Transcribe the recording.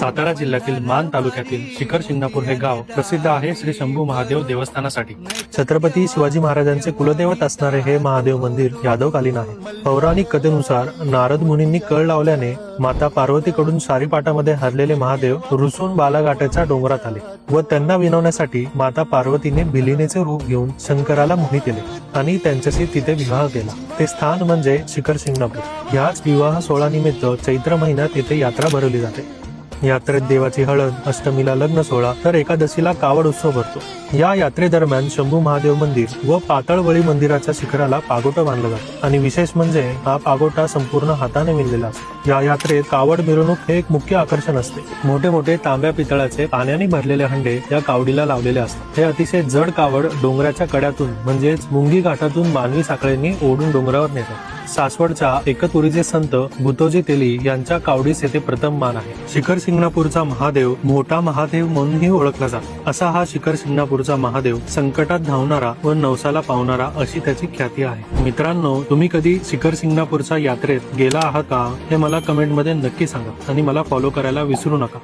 सातारा जिल्ह्यातील मान तालुक्यातील शिखर शिंगणापूर हे गाव प्रसिद्ध आहे श्री शंभू महादेव देवस्थानासाठी। छत्रपती शिवाजी महाराजांचे कुलदैवत असणारे हे महादेव मंदिर यादवकालीन आहे। पौराणिक कथेनुसार नारद मुनींनी कळ लावल्याने माता पार्वतीकडून सारीपाटामध्ये हरलेले महादेव रुसून बालाघाटाच्या डोंगरात आले व त्यांना विनवण्यासाठी माता पार्वतीने भिलिनेचे रूप घेऊन शंकराला मोहिनी केले आणि त्यांच्याशी तिथे विवाह केला। ते स्थान म्हणजे शिखर शिंगणापूर। याच विवाह सोहळ्यानिमित्त चैत्र महिन्यात येथे यात्रा भरवली जाते। यात्रेत देवाची हळद, अष्टमीला लग्न सोहळा तर एकादशीला कावड उत्सव भरतो। या यात्रेदरम्यान शंभू महादेव मंदिर व पाताळवळी मंदिराच्या शिखराला पागोटा बांधला जातो आणि विशेष म्हणजे हा पागोटा संपूर्ण हाताने विणलेला असतो। या यात्रेत कावड मिरवणूक हे एक मुख्य आकर्षण असते। मोठे मोठे तांब्या पितळाचे पाण्याने भरलेले हंडे या कावडीला लावलेले असतात। हे अतिशय जड कावड डोंगराच्या कड्यातून म्हणजेच मुंगी घाटातून मानवी साखळीने ओढून डोंगरावर नेतात। सासवडच्या एकतुरीचे संत भूतोजी तेली यांच्या कावडीस येथे प्रथम मान आहे। शिखर शिंगणापूरचा महादेव मोठा महादेव म्हणूनही ओळखला जातो। असा हा शिखर शिंगणापूरचा महादेव संकटात धावणारा व नवसाला पावणारा अशी त्याची ख्याती आहे। मित्रांनो, तुम्ही कधी शिखर शिंगणापूरच्या यात्रेत गेला आहात का हे मला कमेंट मध्ये नक्की सांगा आणि मला फॉलो करायला विसरू नका।